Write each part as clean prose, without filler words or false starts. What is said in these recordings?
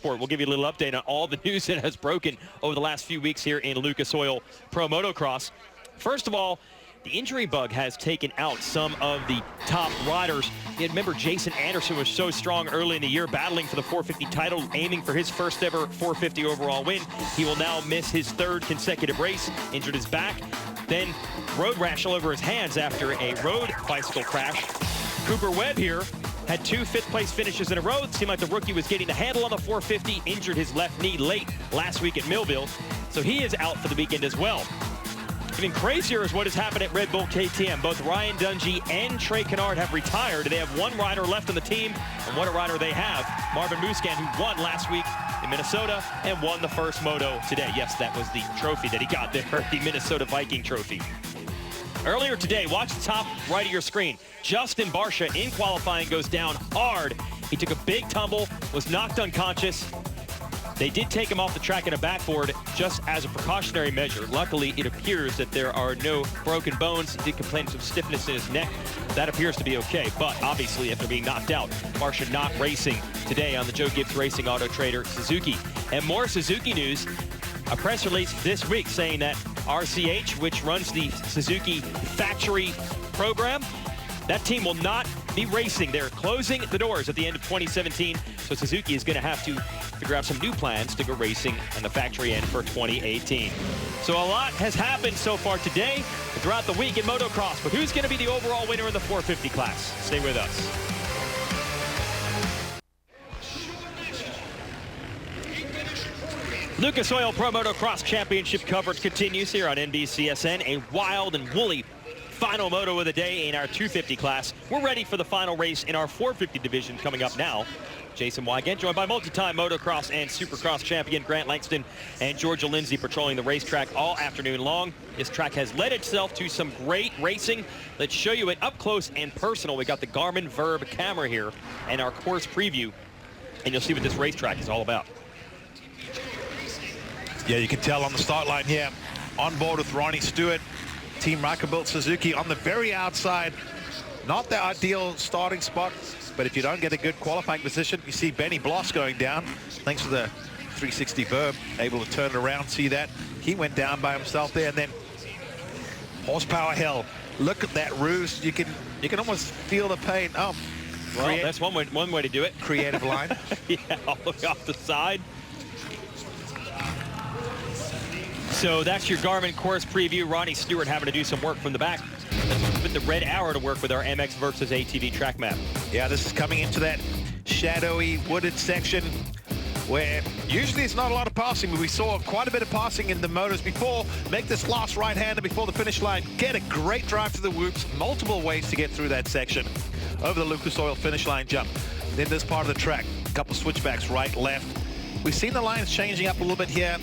report. We'll give you a little update on all the news that has broken over the last few weeks here in Lucas Oil Pro Motocross. First of all, the injury bug has taken out some of the top riders. You remember Jason Anderson was so strong early in the year, battling for the 450 title, aiming for his first ever 450 overall win. He will now miss his third consecutive race, injured his back, then road rash all over his hands after a road bicycle crash. Cooper Webb here had 2 fifth-place finishes in a row. It seemed like the rookie was getting the handle on the 450, injured his left knee late last week at Millville, so he is out for the weekend as well. Even crazier is what has happened at Red Bull KTM. Both Ryan Dungey and Trey Canard have retired. They have one rider left on the team, and what a rider they have. Marvin Musquin, who won last week in Minnesota and won the first moto today. Yes, that was the trophy that he got there, the Minnesota Viking trophy. Earlier today, watch the top right of your screen. Justin Barcia in qualifying goes down hard. He took a big tumble, was knocked unconscious. They did take him off the track in a backboard just as a precautionary measure. Luckily, it appears that there are no broken bones. He did complain of some stiffness in his neck. That appears to be okay, but obviously after being knocked out, Barcia not racing today on the Joe Gibbs Racing Auto Trader Suzuki. And more Suzuki news, a press release this week saying that RCH, which runs the Suzuki factory program, that team will not be racing. They're closing the doors at the end of 2017, so Suzuki is going to have to figure out some new plans to go racing on the factory end for 2018. So a lot has happened so far today and throughout the week in motocross, but who's going to be the overall winner in the 450 class? Stay with us. Lucas Oil Pro Motocross Championship coverage continues here on NBCSN. A wild and woolly final moto of the day in our 250 class. We're ready for the final race in our 450 division coming up now. Jason Wygant, joined by multi-time motocross and supercross champion Grant Langston and Georgia Lindsay, patrolling the racetrack all afternoon long. This track has led itself to some great racing. Let's show you it up close and personal. We got the Garmin Verb camera here and our course preview, and you'll see what this racetrack is all about. Yeah, you can tell on the start line here, on board with Ronnie Stewart, Team Rykerbuilt Suzuki on the very outside. Not the ideal starting spot, but if you don't get a good qualifying position, you see Benny Bloss going down. Thanks for the 360 Verb, able to turn it around, see that. He went down by himself there, and then horsepower hell. Look at that roost. You can almost feel the pain. Oh, well, that's one way to do it. Creative line. Yeah, all the way off the side. So that's your Garmin course preview. Ronnie Stewart having to do some work from the back. Let's put the red arrow to work with our MX versus ATV track map. Yeah, this is coming into that shadowy, wooded section where usually it's not a lot of passing, but we saw quite a bit of passing in the motos before. Make this last right-hander before the finish line. Get a great drive to the whoops. Multiple ways to get through that section. Over the Lucas Oil finish line jump. Then this part of the track, a couple switchbacks, right, left. We've seen the lines changing up a little bit here.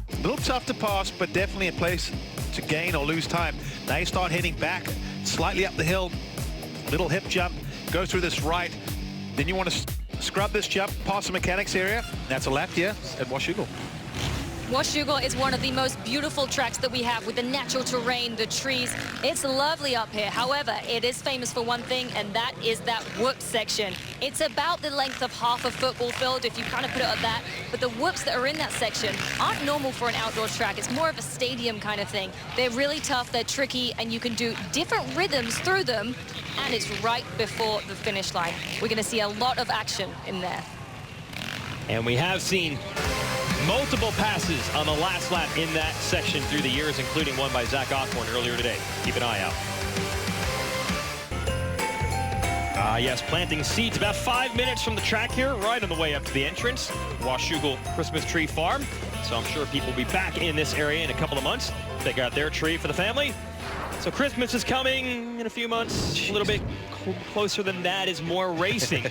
A little tough to pass, but definitely a place to gain or lose time. Now you start heading back, slightly up the hill, little hip jump, go through this right. Then you want to scrub this jump past the mechanics area. That's a lap here at WASHOUGAL. WASHOUGAL is one of the most beautiful tracks that we have with the natural terrain, the trees. It's lovely up here. However, it is famous for one thing, and that is that whoop section. It's about the length of half a football field, if you kind of put it at that. But the whoops that are in that section aren't normal for an outdoor track. It's more of a stadium kind of thing. They're really tough, they're tricky, and you can do different rhythms through them, and it's right before the finish line. We're going to see a lot of action in there. And we have seen multiple passes on the last lap in that section through the years, including one by Zach Osborne earlier today. Keep an eye out. Yes, planting seeds about 5 minutes from the track here, right on the way up to the entrance. WASHOUGAL Christmas Tree Farm. So I'm sure people will be back in this area in a couple of months. Take out their tree for the family. So Christmas is coming in a few months. A little bit closer than that is more racing.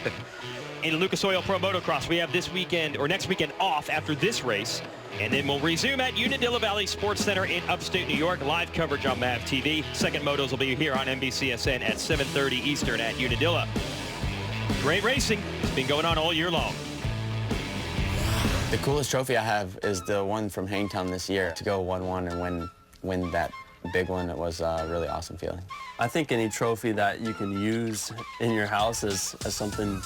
In Lucas Oil Pro Motocross, we have this weekend or next weekend off after this race, and then we'll resume at Unadilla Valley Sports Center in upstate New York. Live coverage on MAV TV. Second motos will be here on NBCSN at 7:30 Eastern at Unadilla. Great racing. It's been going on all year long. The coolest trophy I have is the one from Hangtown this year. To go 1-1 and win that big one, it was a really awesome feeling. I think any trophy that you can use in your house is something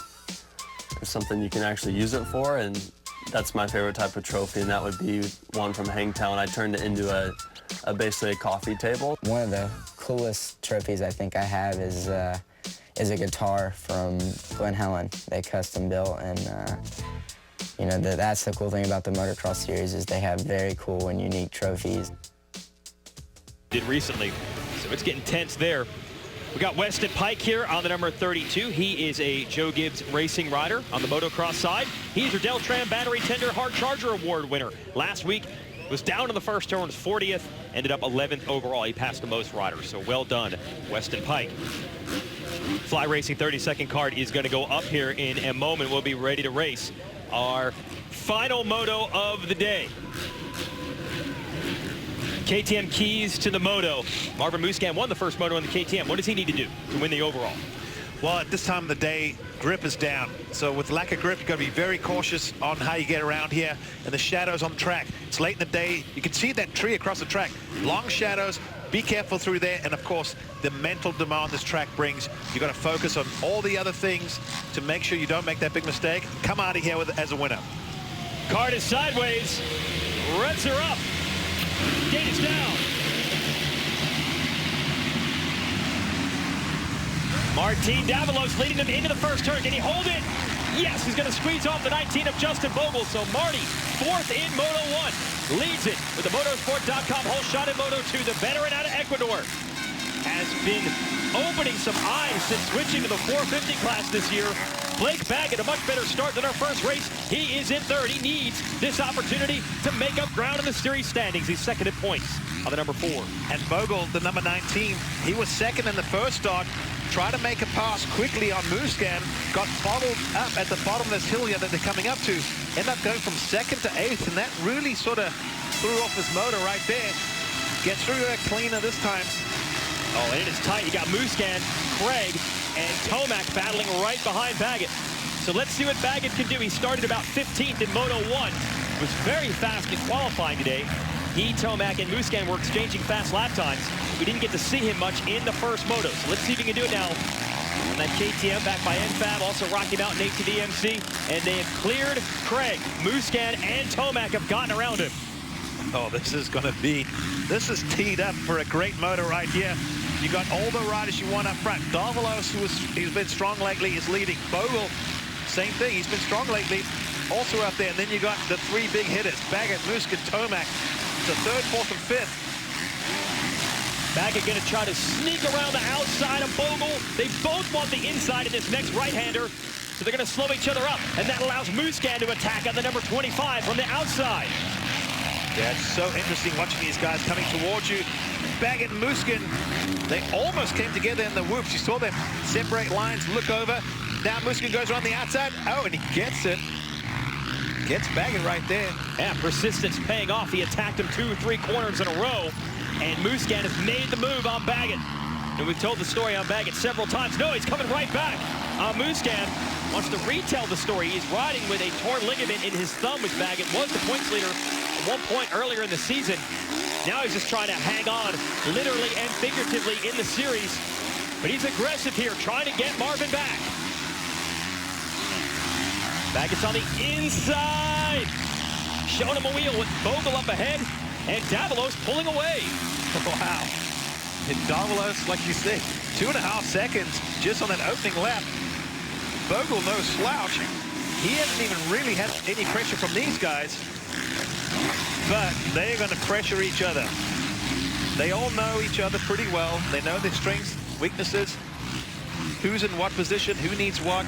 you can actually use it for, and that's my favorite type of trophy, and that would be one from Hangtown. I turned it into basically a coffee table. One of the coolest trophies I think I have is a guitar from Glen Helen. They custom built, and you know, that's the cool thing about the Motocross series is they have very cool and unique trophies. Did recently, so it's getting tense there. We got Weston Pike here on the number 32. He is a Joe Gibbs racing rider on the motocross side. He's your Deltran Battery Tender Hard Charger Award winner. Last week was down in the first turn, was 40th, ended up 11th overall. He passed the most riders, so well done, Weston Pike. Fly Racing 30-second card is going to go up here in a moment. We'll be ready to race our final moto of the day. KTM keys to the moto. Marvin Musquin won the first moto in the KTM. What does he need to do to win the overall? Well, at this time of the day, grip is down. So with lack of grip, you've got to be very cautious on how you get around here and the shadows on the track. It's late in the day. You can see that tree across the track. Long shadows. Be careful through there. And, of course, the mental demand this track brings. You've got to focus on all the other things to make sure you don't make that big mistake. Come out of here as a winner. Card is sideways. Revs her up. Gate is down. Martin Davalos leading them into the first turn. Can he hold it? Yes, he's going to squeeze off the 19 of Justin Bogle. So Marty, fourth in Moto 1, leads it with the motorsport.com whole shot in Moto 2. The veteran out of Ecuador has been opening some eyes since switching to the 450 class this year. Blake Baggett, a much better start than our first race. He is in third. He needs this opportunity to make up ground in the series standings. He's second at points on the number 4. And Bogle, the number 19, he was second in the first start. Tried to make a pass quickly on Musquin. Got bottled up at the bottom of this hill here that they're coming up to. Ended up going from second to 8th, and that really sort of threw off his motor right there. Gets through her cleaner this time. Oh, and it is tight. You got Musquin, Craig, and Tomac battling right behind Baggett. So let's see what Baggett can do. He started about 15th in Moto 1. Was very fast in qualifying today. He, Tomac, and Musquin were exchanging fast lap times. We didn't get to see him much in the first moto. So let's see if he can do it now. On that KTM back by NFAB, also Rocky Mountain ATV-MC. And they have cleared Craig. Musquin and Tomac have gotten around him. Oh, this is this is teed up for a great moto right here. You got all the riders you want up front. Davalos, he's been strong lately, is leading. Bogle, same thing, he's been strong lately, also up there. And then you got the three big hitters, Baggett, Musquin, Tomac. So third, fourth, and fifth. Baggett going to try to sneak around the outside of Bogle. They both want the inside in this next right-hander. So they're going to slow each other up. And that allows Musquin to attack on the number 25 from the outside. Yeah, it's so interesting watching these guys coming towards you. Baggett and Musquin, they almost came together in the whoops. You saw them separate lines, look over. Now Musquin goes around the outside. Oh, and he gets it. Gets Baggett right there. Yeah, persistence paying off. He attacked him 2 or 3 corners in a row. And Musquin has made the move on Baggett. And we've told the story on Baggett several times. No, he's coming right back. Musquin wants to retell the story. He's riding with a torn ligament in his thumb, which Baggett was the points leader at one point earlier in the season. Now he's just trying to hang on, literally and figuratively, in the series. But he's aggressive here, trying to get Marvin back. Baggett's on the inside. Showing him a wheel with Bogle up ahead. And Davalos pulling away. Wow. And Davalos, like you say, 2.5 seconds just on that opening lap. Bogle, no slouch. He hasn't even really had any pressure from these guys. But they're going to pressure each other. They all know each other pretty well. They know their strengths, weaknesses, who's in what position, who needs what.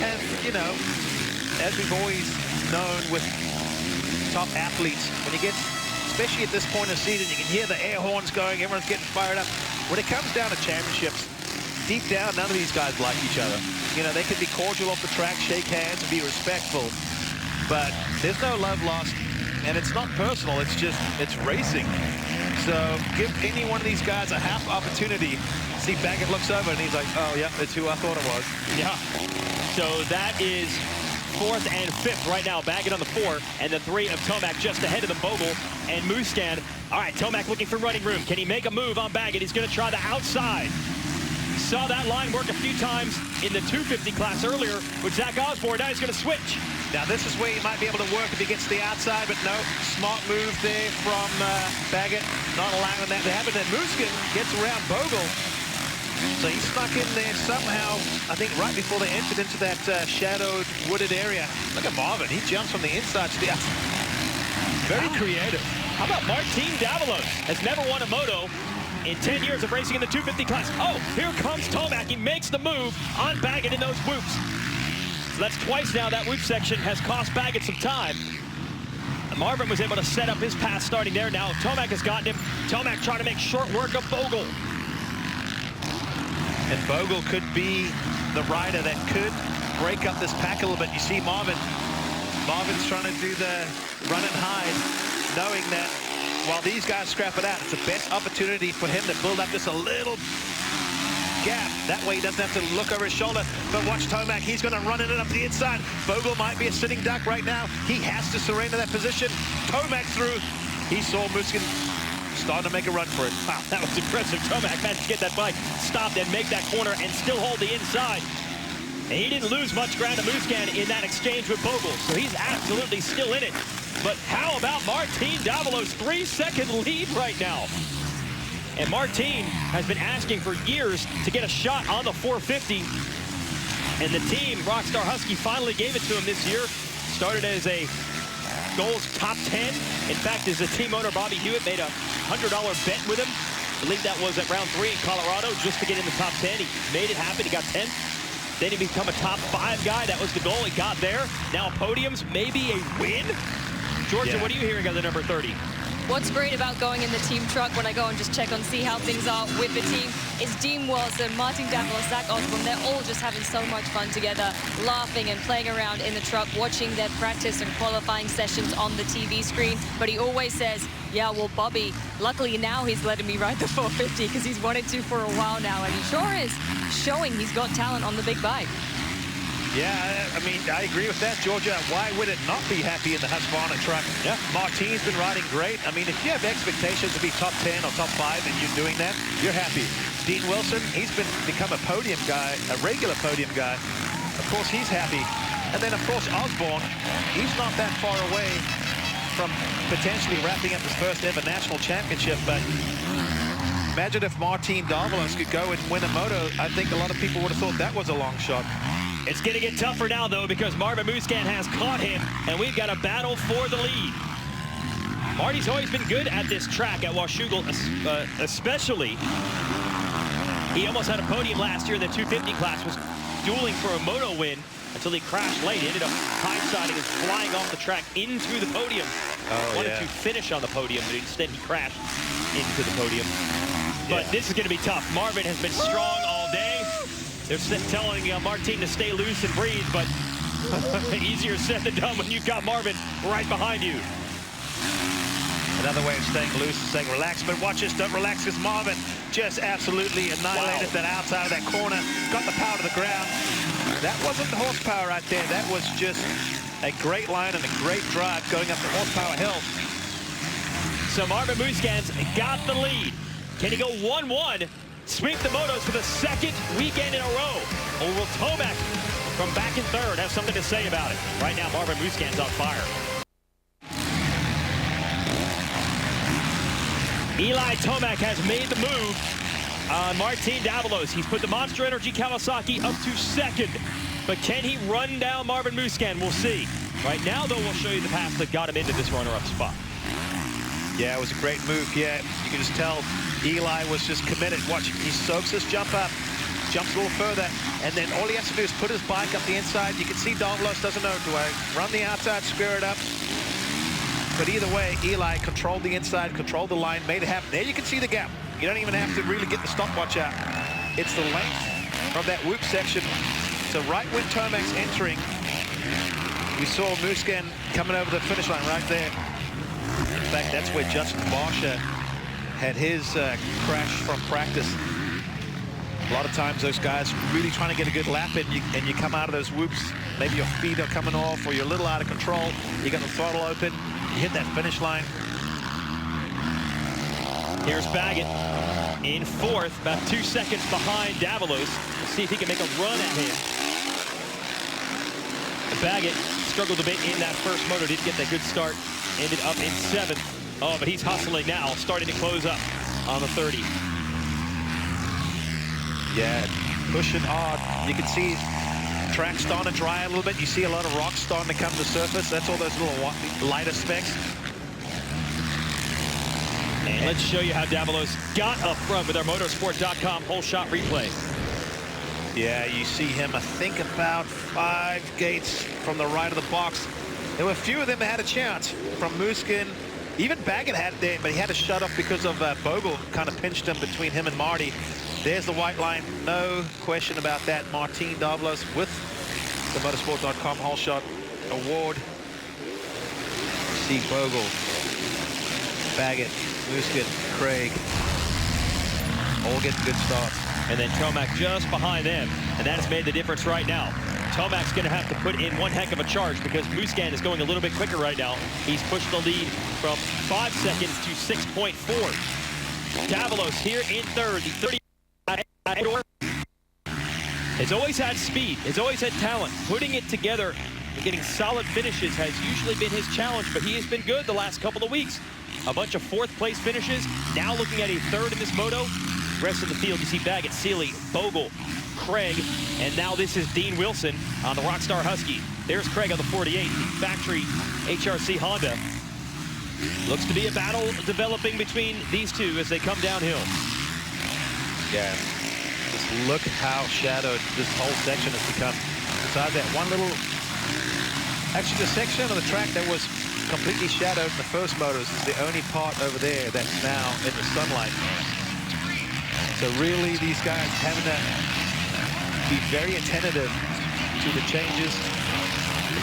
And, you know, as we've always known with top athletes, when you get, especially at this point of the season, you can hear the air horns going, everyone's getting fired up. When it comes down to championships, deep down, none of these guys like each other. You know, they can be cordial off the track, shake hands, and be respectful. But there's no love lost, and it's not personal, it's just, it's racing. So give any one of these guys a half opportunity. See, Baggett looks over, and he's like, oh, yeah, it's who I thought it was. Yeah. So that is 4th and 5th right now. Baggett on the 4, and the 3 of Tomac just ahead of them, Bogle and Musquin. All right, Tomac looking for running room. Can he make a move on Baggett? He's going to try the outside. We saw that line work a few times in the 250 class earlier with Zach Osborne. Now he's going to switch. Now this is where he might be able to work if he gets to the outside, but no, smart move there from Baggett, not allowing that to happen. Then Muskin gets around Bogle. So he snuck in there somehow, I think right before they entered into that shadowed, wooded area. Look at Marvin, he jumps from the inside to the outside. Very creative. How about Martin Davalos? Has never won a moto in 10 years of racing in the 250 class. Oh, here comes Tomac. He makes the move on Baggett in those whoops. So that's twice now that whoop section has cost Baggett some time. And Marvin was able to set up his pass starting there. Now Tomac has gotten him. Tomac trying to make short work of Bogle. And Bogle could be the rider that could break up this pack a little bit. You see Marvin's trying to do the run and hide, knowing that while these guys scrap it out, it's the best opportunity for him to build up just a little gap. That way he doesn't have to look over his shoulder. But watch Tomac, he's going to run it up the inside. Bogle might be a sitting duck right now. He has to surrender that position. Tomac through. He saw Muskin starting to make a run for it. Wow, that was impressive. Tomac managed to get that bike stopped and make that corner and still hold the inside. And he didn't lose much ground to Muscan in that exchange with Bogle, so he's absolutely still in it. But how about Martin Davalos' 3-second lead right now? And Martin has been asking for years to get a shot on the 450. And the team, Rockstar Husky, finally gave it to him this year. Started as a goals top 10. In fact, as a team owner, Bobby Hewitt made a $100 bet with him. I believe that was at round 3 in Colorado, just to get in the top 10. He made it happen. He got 10th. Then he became a top 5 guy. That was the goal. He got there. Now podiums, maybe a win. Georgia, what are you hearing on the number 30? What's great about going in the team truck when I go and just check on, see how things are with the team, is Dean Wilson, Martin Davalos, Zach Osborne. They're all just having so much fun together, laughing and playing around in the truck, watching their practice and qualifying sessions on the TV screen. But he always says, yeah, well, Bobby, luckily now he's letting me ride the 450 because he's wanted to for a while now. And he sure is showing he's got talent on the big bike. Yeah, I mean, I agree with that, Georgia. Why would it not be happy in the Husqvarna truck? Yeah. Martin's been riding great. I mean, if you have expectations to be top 10 or top 5 and you're doing that, you're happy. Dean Wilson, he's become a podium guy, a regular podium guy. Of course, he's happy. And then, of course, Osborne, he's not that far away from potentially wrapping up his first ever national championship. But imagine if Martin Davalos could go and win a moto. I think a lot of people would have thought that was a long shot. It's going to get tougher now, though, because Marvin Muscan has caught him, and we've got a battle for the lead. Marty's always been good at this track at Washougal, especially. He almost had a podium last year in the 250 class, was dueling for a moto win until he crashed late. He ended up hindsighting and flying off the track into the podium. Wanted to finish on the podium, but instead he crashed into the podium. But this is going to be tough. Marvin has been strong all day. They're telling Martin to stay loose and breathe, but easier said than done when you've got Marvin right behind you. Another way of staying loose is saying relax, but watch this, don't relax, because Marvin just absolutely annihilated that outside of that corner, got the power to the ground. That wasn't the horsepower right there. That was just a great line and a great drive going up the horsepower hill. So Marvin Muscan's got the lead. Can he go 1-1? Sweep the motos for the second weekend in a row? Or will Tomac from back in third have something to say about it? Right now, Marvin Muscan's on fire. Eli Tomac has made the move on Martin Davalos. He's put the Monster Energy Kawasaki up to second. But can he run down Marvin Muscan? We'll see. Right now, though, we'll show you the pass that got him into this runner-up spot. Yeah, it was a great move. Yeah, you can just tell Eli was just committed. Watch, he soaks his jump up, jumps a little further, and then all he has to do is put his bike up the inside. You can see Davalos doesn't know to run the outside, square it up. But either way, Eli controlled the inside, controlled the line, made it happen. There you can see the gap. You don't even have to really get the stopwatch out. It's the length from that whoop section. So right when Tomac's entering, we saw Muscan coming over the finish line right there. In fact, that's where Justin Barsha had his crash from practice. A lot of times those guys really trying to get a good lap in, and you come out of those whoops, maybe your feet are coming off or you're a little out of control, you got the throttle open, you hit that finish line. Here's Baggett in fourth, about 2 seconds behind Davalos. Let's see if he can make a run at him. Baggett struggled a bit in that first moto. Didn't get that good start. Ended up in 7th. Oh, but he's hustling now, starting to close up on the 30. Yeah, pushing hard. You can see track starting to dry a little bit. You see a lot of rocks starting to come to the surface. That's all those little lighter specks. And let's show you how Davalos got up front with our motorsport.com whole shot replay. Yeah, you see him, I think, about 5 gates from the right of the box. There were a few of them that had a chance. From Muskin, even Baggett had it there, but he had to shut off because of Bogle kind of pinched him between him and Marty. There's the white line, no question about that. Martin Davalos with the motorsport.com whole shot award. See Bogle, Baggett, Muskin, Craig, all getting good starts. And then Tomac just behind them, and that has made the difference right now. Tomac's going to have to put in one heck of a charge because Muscan is going a little bit quicker right now. He's pushed the lead from 5 seconds to 6.4. Davalos here in 3rd. The 30 has always had speed, has always had talent. Putting it together and getting solid finishes has usually been his challenge, but he has been good the last couple of weeks. A bunch of 4th place finishes. Now looking at a 3rd in this moto. Rest of the field, you see Baggett, Seeley, Bogle, Craig, and now this is Dean Wilson on the Rockstar Husky. There's Craig on the 48, the factory HRC Honda. Looks to be a battle developing between these two as they come downhill. Yeah, just look how shadowed this whole section has become. Besides that one little, actually the section of the track that was completely shadowed in the first motos is the only part over there that's now in the sunlight. So really, these guys having to be very attentive to the changes.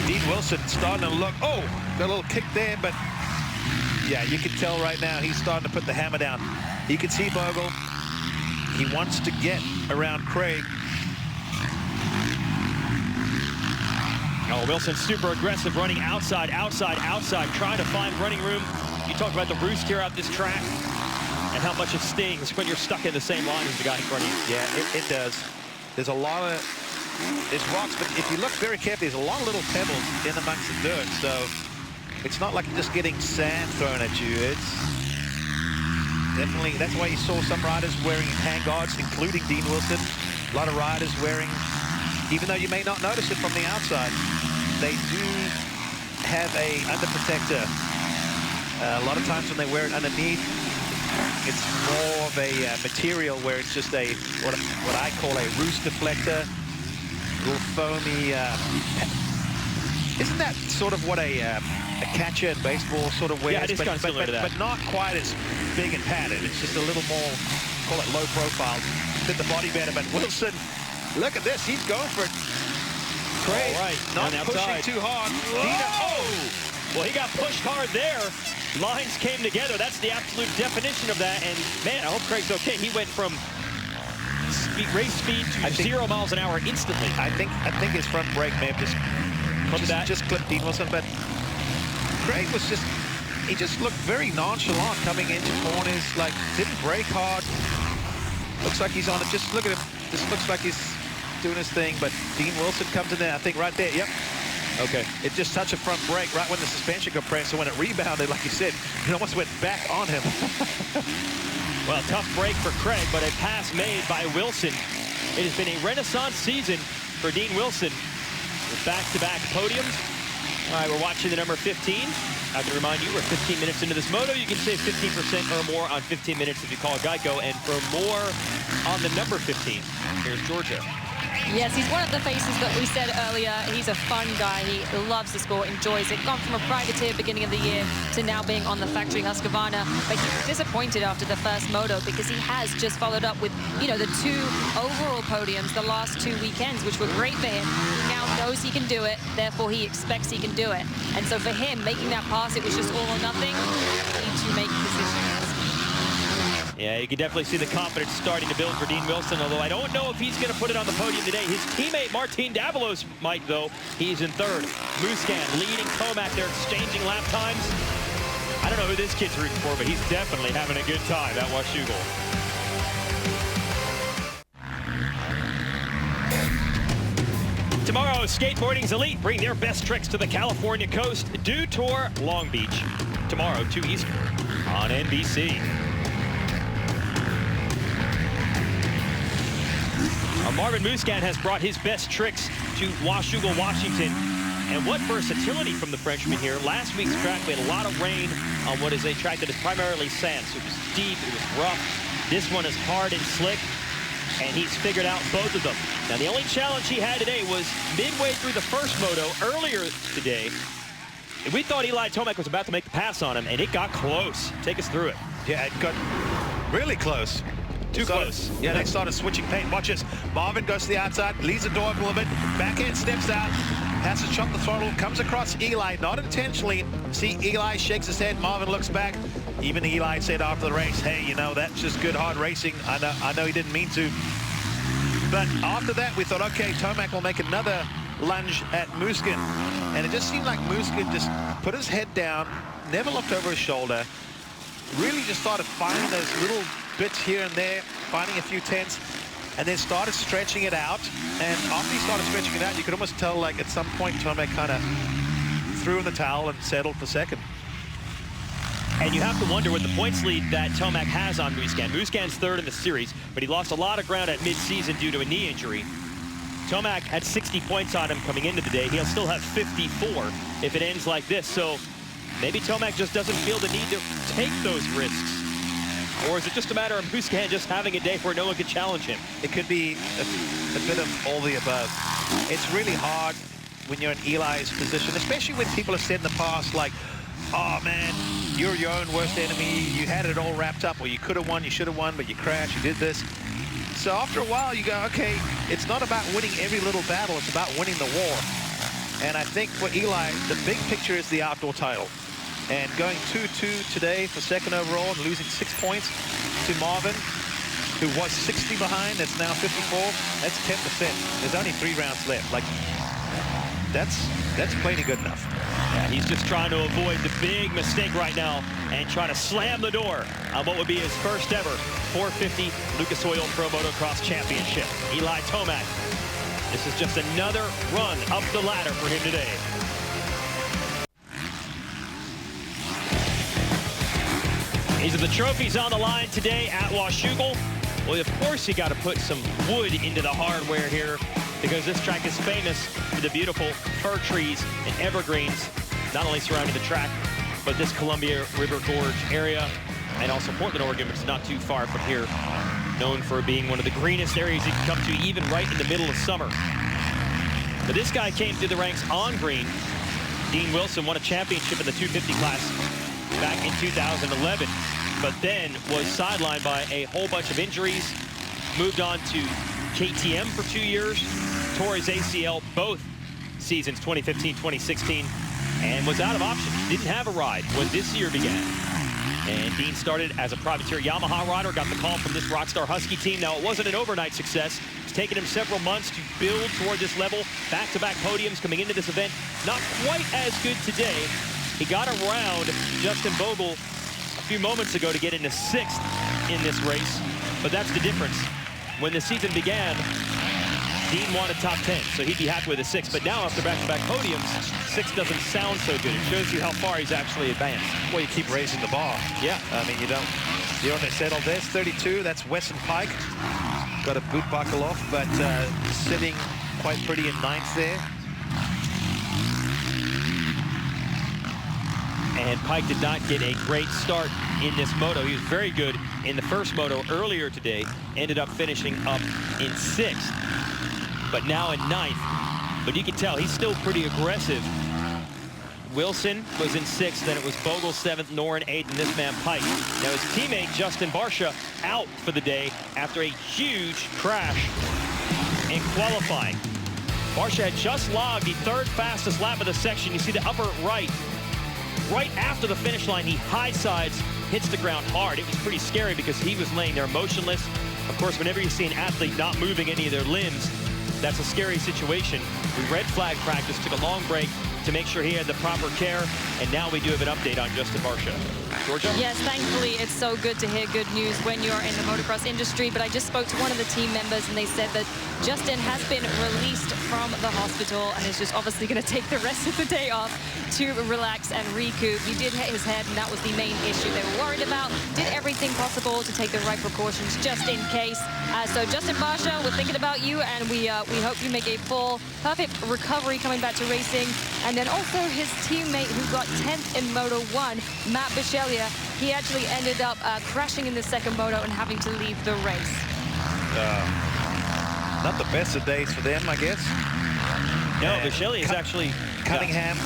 Dean Wilson starting to look, oh, got a little kick there, but yeah, you can tell right now he's starting to put the hammer down. You can see Bogle. He wants to get around Craig. Oh, Wilson's super aggressive, running outside, outside, outside, trying to find running room. You talk about the roost here out this track and how much it stings when you're stuck in the same line as the guy in front of you. Yeah, it does. There's a lot of, there's rocks, but if you look very carefully, there's a lot of little pebbles in amongst the dirt. So it's not like you're just getting sand thrown at you. It's definitely, that's why you saw some riders wearing hand guards, including Dean Wilson. A lot of riders wearing, even though you may not notice it from the outside, they do have a under protector. A lot of times when they wear it underneath, it's more of a material where it's just a what I call a roost deflector, little foamy. Isn't that sort of what a catcher in baseball sort of wears? Yeah, it is kind of similar to that. But not quite as big and padded. It's just a little more, call it low profile, fit the body better. But Wilson, look at this, he's going for it. Craig, right, not pushing too hard. Oh! Well, he got pushed hard there. Lines came together. That's the absolute definition of that. And man, I hope Craig's okay. He went from race speed to 0 miles an hour instantly. I think his front brake may have just clipped Dean Wilson, but Craig was he just looked very nonchalant coming into corners, like didn't brake hard. Looks like he's on it. Just look at him. Just looks like he's doing his thing, but Dean Wilson comes in there, I think right there. Yep. Okay, it just touched a front brake right when the suspension compressed, so when it rebounded, like you said, it almost went back on him. Well, tough break for Craig, but a pass made by Wilson. It has been a renaissance season for Dean Wilson with back-to-back podiums. All right, we're watching the number 15. I have to remind you, we're 15 minutes into this moto. You can save 15% or more on 15 minutes if you call Geico. And for more on the number 15, here's Georgia. Yes, he's one of the faces that we said earlier. He's a fun guy. He loves the sport, enjoys it. Gone from a privateer beginning of the year to now being on the factory Husqvarna. But he's disappointed after the first moto because he has just followed up with, you know, the 2 overall podiums the last 2 weekends, which were great for him. He now knows he can do it, therefore he expects he can do it. And so for him, making that pass, it was just all or nothing. Need to make decisions. Yeah, you can definitely see the confidence starting to build for Dean Wilson, although I don't know if he's going to put it on the podium today. His teammate Martin Davalos might, though. He's in 3rd. Muscan leading Tomac. They're exchanging lap times. I don't know who this kid's rooting for, but he's definitely having a good time at WASHOUGAL. Tomorrow, skateboarding's elite bring their best tricks to the California coast. Dew Tour Long Beach. Tomorrow, 2 Eastern on NBC. Marvin Musquin has brought his best tricks to Washougal, Washington. And what versatility from the Frenchman here. Last week's track, we had a lot of rain on what is a track that is primarily sand. So it was deep, it was rough. This one is hard and slick, and he's figured out both of them. Now, the only challenge he had today was midway through the first moto earlier today. And we thought Eli Tomac was about to make the pass on him, and it got close. Take us through it. Yeah, it got really close. Too close. Yeah, they started switching paint. Watch this. Marvin goes to the outside, leaves the door up a little bit. Backhand steps out, has to shut the throttle, comes across Eli, not intentionally. See, Eli shakes his head. Marvin looks back. Even Eli said after the race, hey, you know, that's just good, hard racing. I know he didn't mean to. But after that, we thought, okay, Tomac will make another lunge at Musquin. And it just seemed like Musquin just put his head down, never looked over his shoulder, really just started finding those little bits here and there, finding a few tenths, and then started stretching it out. And after he started stretching it out, you could almost tell, like, at some point Tomac kind of threw in the towel and settled for second. And you have to wonder what the points lead that Tomac has on Musquin. Musquin's third in the series, but he lost a lot of ground at mid-season due to a knee injury. Tomac had 60 points on him coming into the day. He'll still have 54 if it ends like this. So maybe Tomac just doesn't feel the need to take those risks. Or is it just a matter of Musquin just having a day where no one can challenge him? It could be a bit of all the above. It's really hard when you're in Eli's position, especially when people have said in the past, like, oh, man, you're your own worst enemy. You had it all wrapped up. Or you could have won, you should have won, but you crashed, you did this. So after a while, you go, okay, it's not about winning every little battle. It's about winning the war. And I think for Eli, the big picture is the outdoor title. And going 2-2 today for second overall and losing 6 points to Marvin, who was 60 behind, that's now 54. That's 10%. There's only 3 rounds left. Like, that's plenty good enough. Yeah, he's just trying to avoid the big mistake right now and try to slam the door on what would be his first ever 450 Lucas Oil Pro Motocross Championship. Eli Tomac, this is just another run up the ladder for him today. These are the trophies on the line today at Washougal. Well, of course, you got to put some wood into the hardware here because this track is famous for the beautiful fir trees and evergreens, not only surrounding the track, but this Columbia River Gorge area, and also Portland, Oregon, which is not too far from here, known for being one of the greenest areas you can come to, even right in the middle of summer. But this guy came through the ranks on green. Dean Wilson won a championship in the 250 class back in 2011, but then was sidelined by a whole bunch of injuries, moved on to KTM for 2 years, tore his ACL both seasons, 2015, 2016, and was out of options. Didn't have a ride when this year began. And Dean started as a privateer Yamaha rider, got the call from this Rockstar Husky team. Now, it wasn't an overnight success. It's taken him several months to build toward this level. Back-to-back podiums coming into this event. Not quite as good today. He got around Justin Bogle a few moments ago to get into 6th in this race, but that's the difference. When the season began, Dean wanted top 10, so he'd be happy with a 6, but now after back-to-back podiums, 6 doesn't sound so good. It shows you how far he's actually advanced. Well, you keep raising the bar. Yeah. I mean, you don't settle. There's 32, that's Wesson Pike. Got a boot buckle off, but sitting quite pretty in 9th there. And Pike did not get a great start in this moto. He was very good in the first moto earlier today. Ended up finishing up in 6th, but now in 9th. But you can tell he's still pretty aggressive. Wilson was in 6th, then it was Bogle 7th, Noren 8th, and this man Pike. Now his teammate Justin Barsha out for the day after a huge crash in qualifying. Barsha had just logged the 3rd fastest lap of the section. You see the upper right. Right after the finish line, he high sides, hits the ground hard. It was pretty scary because he was laying there motionless. Of course, whenever you see an athlete not moving any of their limbs, that's a scary situation. We red flag practice, took a long break to make sure he had the proper care, and now we do have an update on Justin Barsha. Georgia? Yes, thankfully, it's so good to hear good news when you're in the motocross industry. But I just spoke to one of the team members, and they said that Justin has been released from the hospital and is just obviously going to take the rest of the day off to relax and recoup. He did hit his head, and that was the main issue they were worried about. Did everything possible to take the right precautions just in case. So Justin Barsha, we're thinking about you, and we hope you make a full, perfect recovery coming back to racing. And then also his teammate who got 10th in Moto 1, Matt Bisceglia, he actually ended up crashing in the second moto and having to leave the race. Not the best of days for them, I guess. No, Bisceglia is actually... Cunningham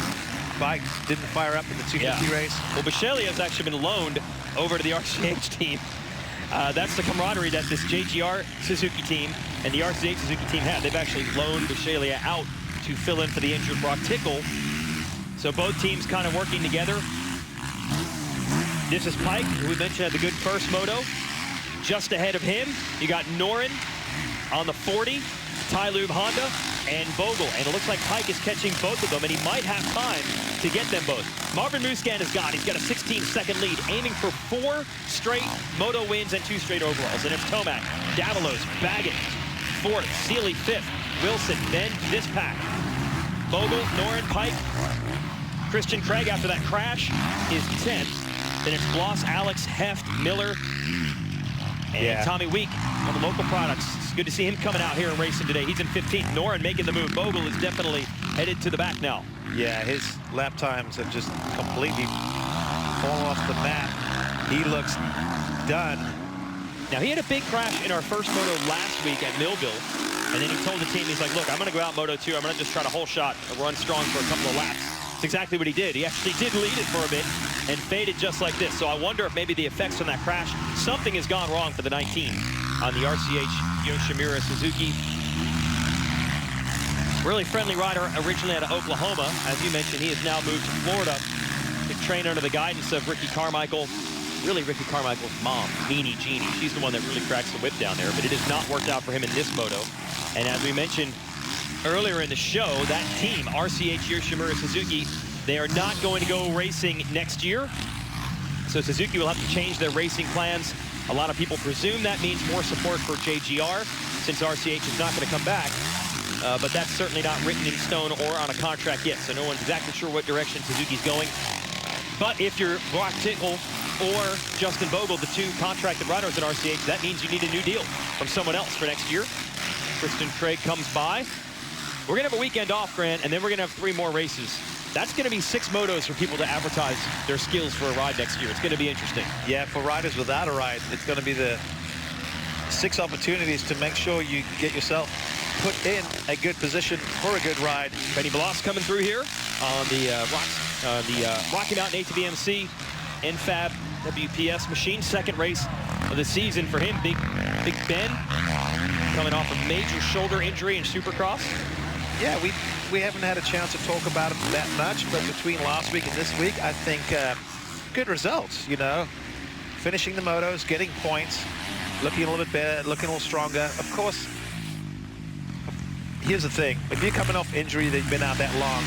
bike didn't fire up in the 250 race. Well, Bisceglia has actually been loaned over to the RCH team. That's the camaraderie that this JGR Suzuki team and the RCH Suzuki team had. They've actually loaned Bisceglia out to fill in for the injured Brock Tickle. So both teams kind of working together. This is Pike, who we mentioned had the good first moto. Just ahead of him, you got Noren on the 40, Tylube Honda, and Vogel. And it looks like Pike is catching both of them, and he might have time to get them both. Marvin Musquin has got, he's got a 16-second lead, aiming for 4 straight moto wins and 2 straight overalls. And it's Tomac, Davalos, Baggett, 4th, Seeley 5th, Wilson, then this pack. Vogel, Noren, Pike, Christian Craig after that crash is 10th. Then it's Bloss, Alex, Heft, Miller, and Tommy Week on the local products. It's good to see him coming out here and racing today. He's in 15th. Noren making the move. Vogel is definitely headed to the back now. Yeah, his lap times have just completely fallen off the map. He looks done. Now, he had a big crash in our first moto last week at Millville. And then he told the team, he's like, look, I'm going to go out Moto 2. I'm going to just try to whole shot and run strong for a couple of laps. That's exactly what he did. He actually did lead it for a bit and faded just like this. So I wonder if maybe the effects from that crash, something has gone wrong for the 19 on the RCH Yoshimura Suzuki. Really friendly rider, originally out of Oklahoma. As you mentioned, he has now moved to Florida to train under the guidance of Ricky Carmichael. Really, Ricky Carmichael's mom, Meanie Jeannie. She's the one that really cracks the whip down there, but it has not worked out for him in this moto. And as we mentioned earlier in the show, that team, RCH Yoshimura Suzuki, they are not going to go racing next year. So Suzuki will have to change their racing plans. A lot of people presume that means more support for JGR, since RCH is not going to come back. But that's certainly not written in stone or on a contract yet, so no one's exactly sure what direction Suzuki's going. But if you're Brock Tickle or Justin Vogel, the 2 contracted riders at RCH, that means you need a new deal from someone else for next year. Christian Craig comes by. We're going to have a weekend off, Grant, and then we're going to have 3 more races. That's going to be 6 motos for people to advertise their skills for a ride next year. It's going to be interesting. Yeah, for riders without a ride, it's going to be the 6 opportunities to make sure you get yourself put in a good position for a good ride. Benny Bloss coming through here on the Rocky Mountain ATV-MC NFAB WPS machine. 2nd race of the season for him. Big Ben coming off a major shoulder injury in Supercross. Yeah, we haven't had a chance to talk about him that much, but between last week and this week, I think good results, you know. Finishing the motos, getting points, looking a little bit better, looking a little stronger. Of course, here's the thing. If you're coming off injury that you've been out that long,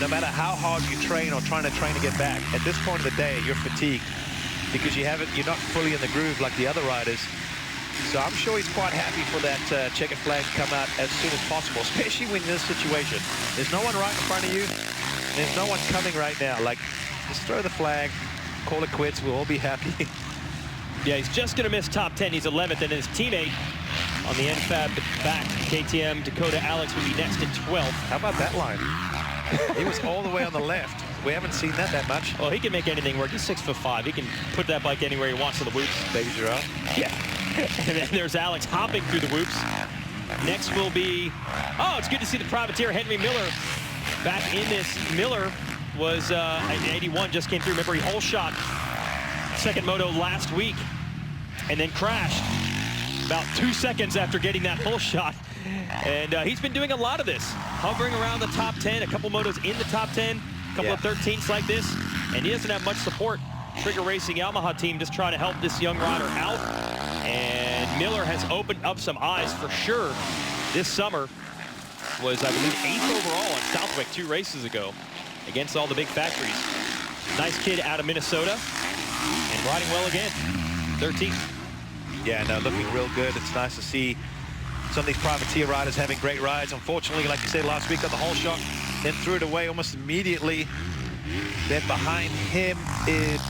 no matter how hard you train or trying to get back, at this point of the day, you're fatigued because you're not fully in the groove like the other riders. So I'm sure he's quite happy for that checkered flag to come out as soon as possible, especially when in this situation. There's no one right in front of you. There's no one coming right now. Like, just throw the flag, call it quits. We'll all be happy. Yeah, he's just going to miss top 10. He's 11th, and his teammate on the NFAB back, KTM Dakota Alex, will be next at 12th. How about that line? He was all the way on the left. We haven't seen that much. Well, he can make anything work. He's 6'5". He can put that bike anywhere he wants on the whoops. Baby Giraffe. Yeah. And then there's Alex hopping through the whoops. Next will be, oh, it's good to see the privateer Henry Miller back in this. Miller was at 81, just came through. Remember, he whole shot 2nd moto last week and then crashed about 2 seconds after getting that whole shot. And he's been doing a lot of this, hovering around the top 10, a couple motos in the top 10, a couple of 13s like this, and he doesn't have much support. Trigger Racing Yamaha team just trying to help this young rider out. And Miller has opened up some eyes for sure. This summer was, I believe, 8th overall on Southwick 2 races ago against all the big factories. Nice kid out of Minnesota. and riding well again. 13th. Yeah, no, looking real good. It's nice to see some of these privateer riders having great rides. Unfortunately, like you said last week, got the whole shot, then threw it away almost immediately. Then behind him is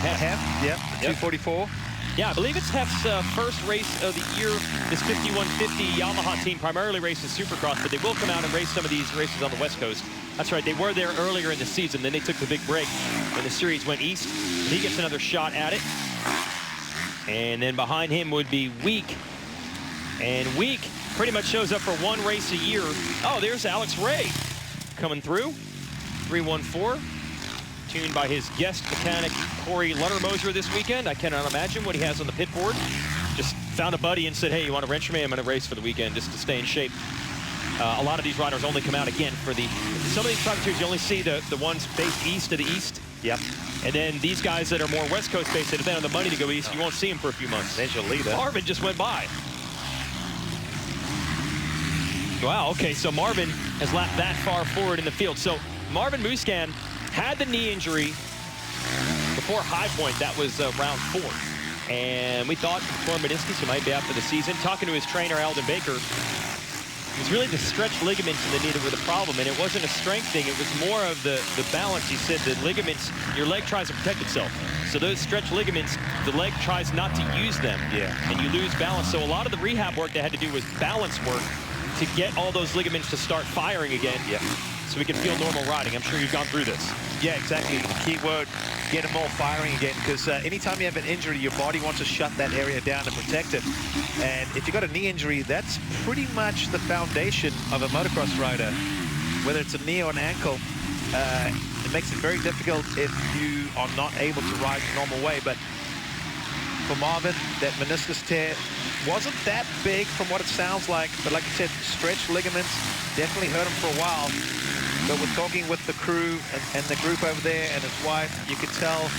Hef. Yep, 244. Yeah, I believe it's Hef's first race of the year. This 5150 Yamaha team primarily races Supercross, but they will come out and race some of these races on the West Coast. That's right, they were there earlier in the season, then they took the big break when the series went east. He gets another shot at it. And then behind him would be Week. And Week pretty much shows up for one race a year. Oh, there's Alex Ray coming through. 314. Tuned by his guest mechanic, Corey Luttermoser, this weekend. I cannot imagine what he has on the pit board. Just found a buddy and said, hey, you want to wrench me? I'm going to race for the weekend just to stay in shape. A lot of these riders only come out again for some of these privateers, you only see the ones based east of the east. Yep. And then these guys that are more West Coast based, if they have the money to go east, you won't see them for a few months. There's your leader. Marvin just went by. Wow, okay, so Marvin has lapped that far forward in the field. So Marvin Musquin had the knee injury before High Point. That was round 4. And we thought before meniscus, he might be out for the season. Talking to his trainer, Alden Baker, it was really the stretched ligaments in the knee that were the problem, and it wasn't a strength thing. It was more of the balance. He said the ligaments, your leg tries to protect itself. So those stretched ligaments, the leg tries not to use them, and you lose balance. So a lot of the rehab work they had to do was balance work to get all those ligaments to start firing again. So we can feel normal riding. I'm sure you've gone through this. Yeah, exactly. The key word, get them all firing again, because anytime you have an injury, your body wants to shut that area down to protect it. And if you've got a knee injury, that's pretty much the foundation of a motocross rider. Whether it's a knee or an ankle, it makes it very difficult if you are not able to ride the normal way. But for Marvin, that meniscus tear wasn't that big from what it sounds like, but like I said, stretched ligaments definitely hurt him for a while. But we're talking with the crew and the group over there and his wife, you could tell,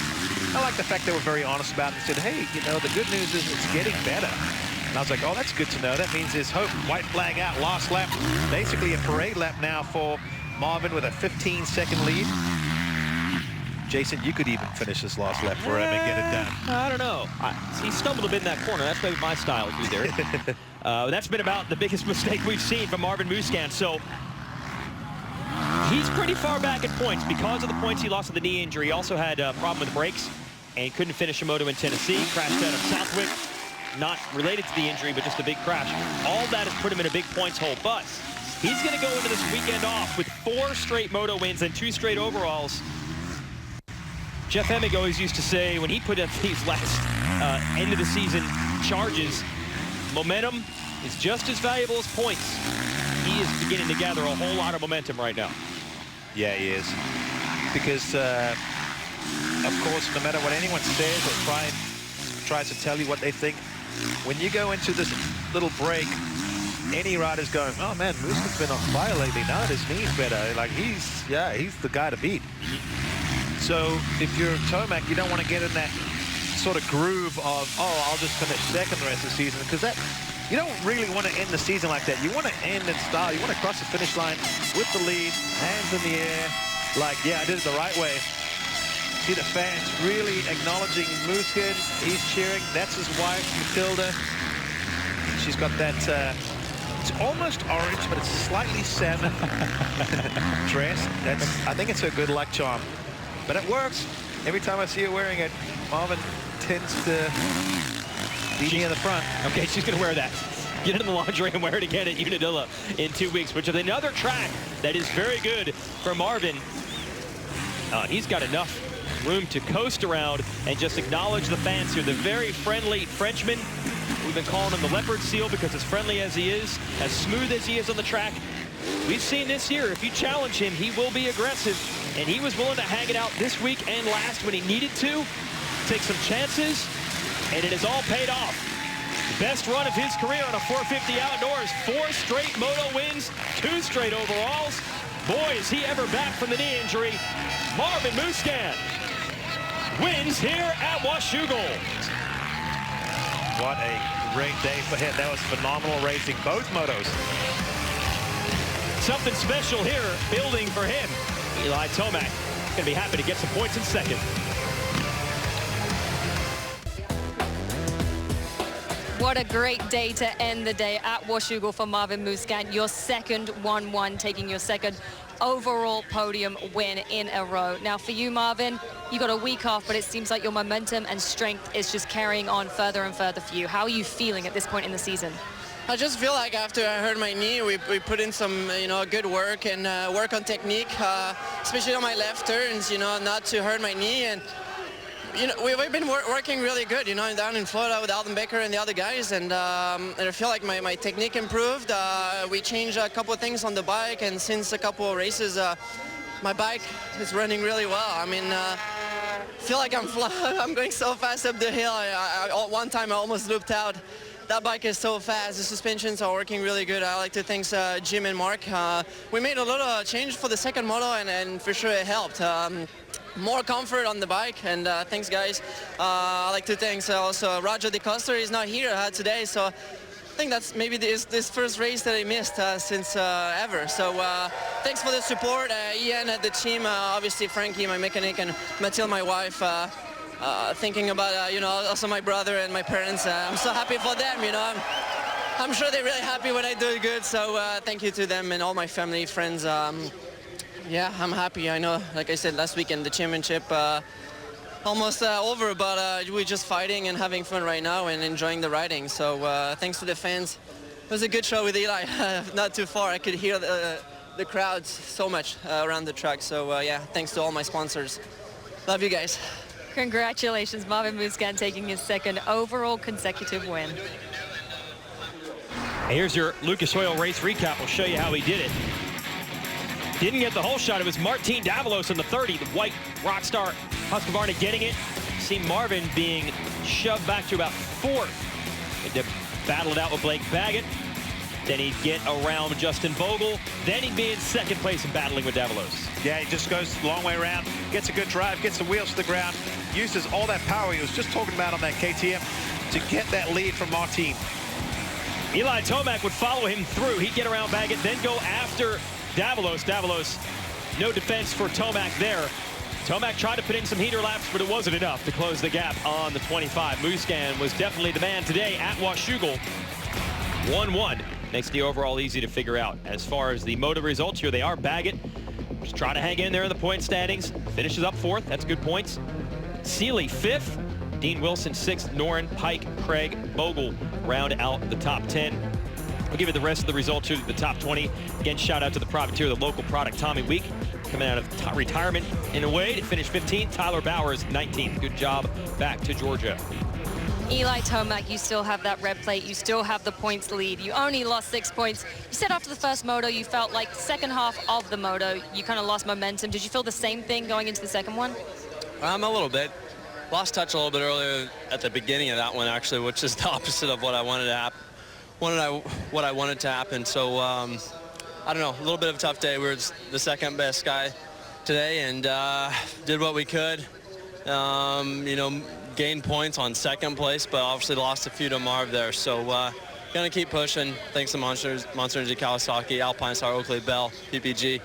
I like the fact they were very honest about it and said, hey, you know, the good news is it's getting better. And I was like, oh, that's good to know. That means there's hope. White flag out, last lap. Basically a parade lap now for Marvin with a 15-second lead. Jason, you could even finish this last lap for him and get it done. I don't know. He stumbled a bit in that corner. That's maybe my style, too, there. That's been about the biggest mistake we've seen from Marvin Musquin. So he's pretty far back at points because of the points he lost with the knee injury. He also had a problem with the brakes and couldn't finish a moto in Tennessee. Crashed out of Southwick. Not related to the injury, but just a big crash. All that has put him in a big points hole. But he's going to go into this weekend off with 4 straight moto wins and 2 straight overalls. Jeff Emig always used to say when he put up these last end of the season charges, momentum is just as valuable as points. He is beginning to gather a whole lot of momentum right now. Yeah, he is. Because, of course, no matter what anyone says or tries to tell you what they think, when you go into this little break, any rider's going, oh man, Musquin's been on fire lately. Now his knee's better. Like he's the guy to beat. So if you're Tomac, you don't want to get in that sort of groove of, oh, I'll just finish second the rest of the season, because that you don't really want to end the season like that. You want to end in style. You want to cross the finish line with the lead, hands in the air, like, yeah, I did it the right way. See the fans really acknowledging Musquin. He's cheering. That's his wife, Matilda. She's got that, it's almost orange, but it's slightly salmon dress. I think it's a good luck charm. But it works. Every time I see her wearing it, Marvin tends to be near the front. Okay, she's going to wear that. Get it in the laundry and wear it again at Unadilla in 2 weeks, which is another track that is very good for Marvin. He's got enough room to coast around and just acknowledge the fans here. The very friendly Frenchman. We've been calling him the leopard seal because as friendly as he is, as smooth as he is on the track, we've seen this year, if you challenge him, he will be aggressive. And he was willing to hang it out this week and last when he needed to, take some chances, and it has all paid off. The best run of his career on a 450 outdoors, 4 straight moto wins, 2 straight overalls. Boy, is he ever back from the knee injury. Marvin Musquin wins here at Washougal. What a great day for him. That was phenomenal racing, both motos. Something special here building for him. Eli Tomac going to be happy to get some points in second. What a great day to end the day at WASHOUGAL for Marvin Musquin. Your second 1-1, taking your second overall podium win in a row. Now for you, Marvin, you got a week off, but it seems like your momentum and strength is just carrying on further and further for you. How are you feeling at this point in the season? I just feel like after I hurt my knee, we put in some, good work and work on technique, especially on my left turns, not to hurt my knee. And, we've been working really good, down in Florida with Alden Becker and the other guys. And I feel like my technique improved. We changed a couple of things on the bike. And since a couple of races, my bike is running really well. I mean, I feel like I'm going so fast up the hill. One time I almost looped out. That bike is so fast. The suspensions are working really good. I like to thank Jim and Mark. We made a little change for the second moto, and for sure it helped. More comfort on the bike, and thanks, guys. I like to thank also Roger DeCoster. He's not here today, so I think that's maybe this first race that I missed since ever. So thanks for the support. Ian at the team, obviously Frankie, my mechanic, and Mathilde, my wife. Thinking about, also my brother and my parents. I'm so happy for them, I'm sure they're really happy when I do good. So thank you to them and all my family, friends. Yeah, I'm happy. I know, like I said last weekend, the championship almost over, but we're just fighting and having fun right now and enjoying the riding. So thanks to the fans. It was a good show with Eli. Not too far. I could hear the crowds so much around the track. So yeah, thanks to all my sponsors. Love you guys. Congratulations, Marvin Musquin taking his second overall consecutive win. Here's your Lucas Oil race recap. We'll show you how he did it. Didn't get the whole shot. It was Martin Davalos in the 30, the white Rockstar Husqvarna getting it. See Marvin being shoved back to about fourth. He battled it out with Blake Baggett. Then he'd get around Justin Vogel. Then he'd be in second place and battling with Davalos. Yeah, he just goes the long way around, gets a good drive, gets the wheels to the ground, uses all that power he was just talking about on that KTM to get that lead from Martin. Eli Tomac would follow him through. He'd get around Baggett, then go after Davalos. Davalos, no defense for Tomac there. Tomac tried to put in some heater laps, but it wasn't enough to close the gap on the 25. Musquin was definitely the man today at WASHOUGAL. 1-1. Makes the overall easy to figure out. As far as the moto results, here they are. Baggett just trying to hang in there in the point standings. Finishes up fourth. That's good points. Seeley fifth. Dean Wilson sixth. Noren, Pike, Craig, Bogle round out the top 10. We'll give you the rest of the results here to the top 20. Again, shout out to the privateer, the local product, Tommy Week, coming out of retirement in a way to finish 15th. Tyler Bowers, 19th. Good job back to Georgia. Eli Tomac, you still have that red plate. You still have the points lead. You only lost 6 points. You said after the first moto, you felt like second half of the moto, you kind of lost momentum. Did you feel the same thing going into the second one? A little bit. Lost touch a little bit earlier at the beginning of that one, actually, which is the opposite of what I wanted to happen. What I wanted to happen. So I don't know, a little bit of a tough day. We were the second best guy today and did what we could. Gained points on second place, but obviously lost a few to Marv there. So gonna keep pushing. Thanks to Monster Energy Kawasaki, Alpine Star, Oakley, Bell, PPG.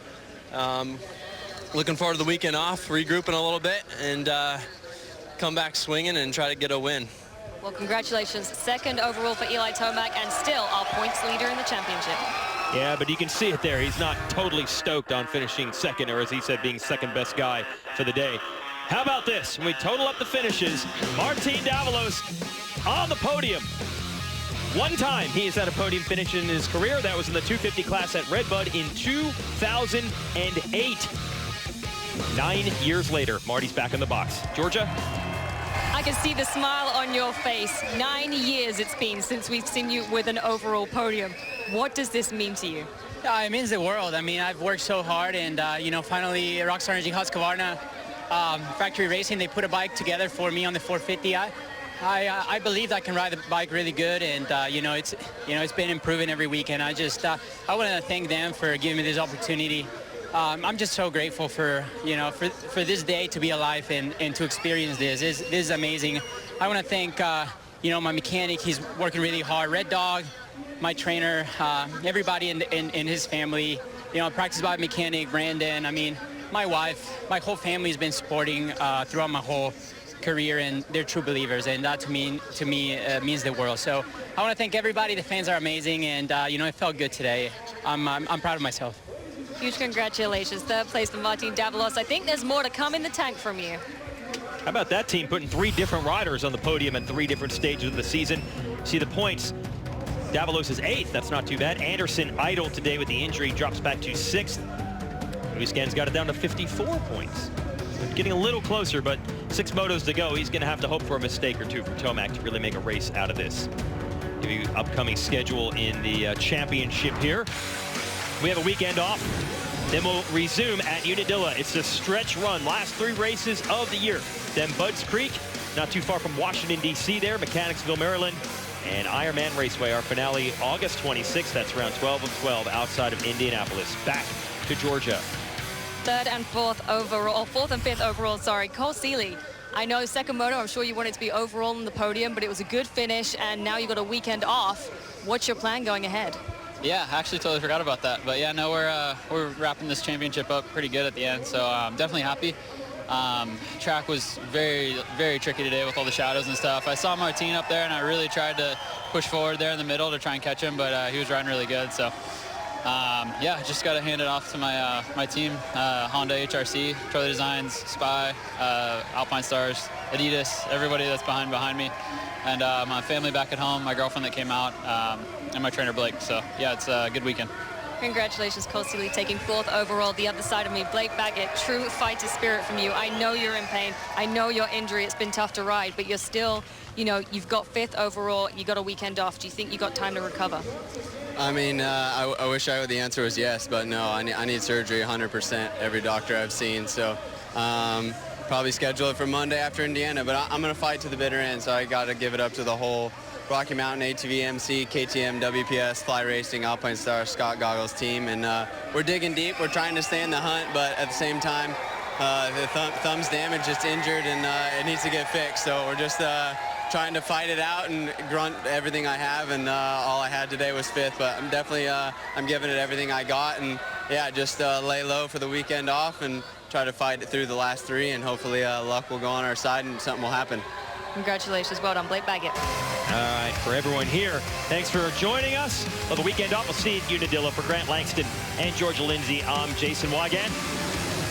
Looking forward to the weekend off, regrouping a little bit, and come back swinging and try to get a win. Well, congratulations. Second overall for Eli Tomac and still our points leader in the championship. Yeah, but you can see it there. He's not totally stoked on finishing second, or as he said, being second best guy for the day. How about this? When we total up the finishes, Martin Davalos on the podium. One time he has had a podium finish in his career. That was in the 250 class at Redbud in 2008. 9 years later, Marty's back in the box. Georgia? I can see the smile on your face. 9 years it's been since we've seen you with an overall podium. What does this mean to you? It means the world. I mean, I've worked so hard, and finally Rockstar Energy Husqvarna Factory Racing, they put a bike together for me on the 450. I believed I can ride the bike really good, and it's been improving every weekend. I want to thank them for giving me this opportunity. I'm just so grateful for this day to be alive and to experience this. This is amazing. I want to thank my mechanic. He's working really hard. Red Dog, my trainer, everybody in his family. Practice bike mechanic Brandon. I mean, my wife, my whole family has been supporting throughout my whole career, and they're true believers, and that to me means the world. So I want to thank everybody. The fans are amazing, and you know, it felt good today. I'm proud of myself. Huge congratulations. Third place for Martin Davalos. I think there's more to come in the tank from you. How about that team putting 3 different riders on the podium at 3 different stages of the season? See the points. Davalos is 8th. That's not too bad. Anderson idle today with the injury, drops back to 6th. Muiscan's got it down to 54 points. Getting a little closer, but 6 motos to go. He's going to have to hope for a mistake or 2 from Tomac to really make a race out of this. Give you upcoming schedule in the championship here. We have a weekend off. Then we'll resume at Unadilla. It's a stretch run. Last 3 races of the year. Then Budds Creek, not too far from Washington, D.C. there. Mechanicsville, Maryland. And Ironman Raceway, our finale August 26th. That's round 12 of 12 outside of Indianapolis. Back to Georgia. 3rd and 4th overall, 4th and 5th overall, sorry. Cole Seeley, I know second moto, I'm sure you wanted to be overall on the podium, but it was a good finish, and now you got a weekend off. What's your plan going ahead? Yeah, I actually totally forgot about that. But yeah, no, we're wrapping this championship up pretty good at the end, so I'm definitely happy. Track was very, very tricky today with all the shadows and stuff. I saw Martin up there, and I really tried to push forward there in the middle to try and catch him, but he was riding really good. So yeah, just got to hand it off to my my team, Honda, HRC, Troy Designs, Spy, Alpine Stars, Adidas, everybody that's behind me, and my family back at home, my girlfriend that came out, and my trainer Blake. So yeah, it's a good weekend. Congratulations, Cole Seeley, taking 4th overall. The other side of me, Blake Baggett, true fighter spirit from you. I know you're in pain. I know your injury, it's been tough to ride, but you're still, you know, you've got 5th overall. You got a weekend off. Do you think you got time to recover? I mean, I wish the answer was yes, but no, I need surgery 100%, every doctor I've seen. So probably schedule it for Monday after Indiana, but I'm going to fight to the bitter end, so I got to give it up to the whole Rocky Mountain, ATV, MC, KTM, WPS, Fly Racing, Alpine Star, Scott Goggles team. And we're digging deep. We're trying to stay in the hunt, but at the same time, the thumb's damaged, it's injured, and it needs to get fixed. So we're just trying to fight it out and grunt everything I have, and all I had today was 5th, but I'm definitely I'm giving it everything I got, and yeah, just lay low for the weekend off and try to fight it through the last 3, and hopefully luck will go on our side and something will happen. Congratulations. Well done, Blake Baggett. All right, for everyone here, thanks for joining us. Well, the weekend off, we'll see you at Unadilla. For Grant Langston and Georgia Lindsay, I'm Jason Wygant.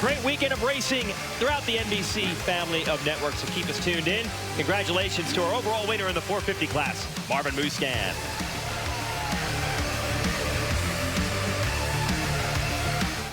Great weekend of racing throughout the NBC family of networks, so keep us tuned in. Congratulations to our overall winner in the 450 class, Marvin Muiscan.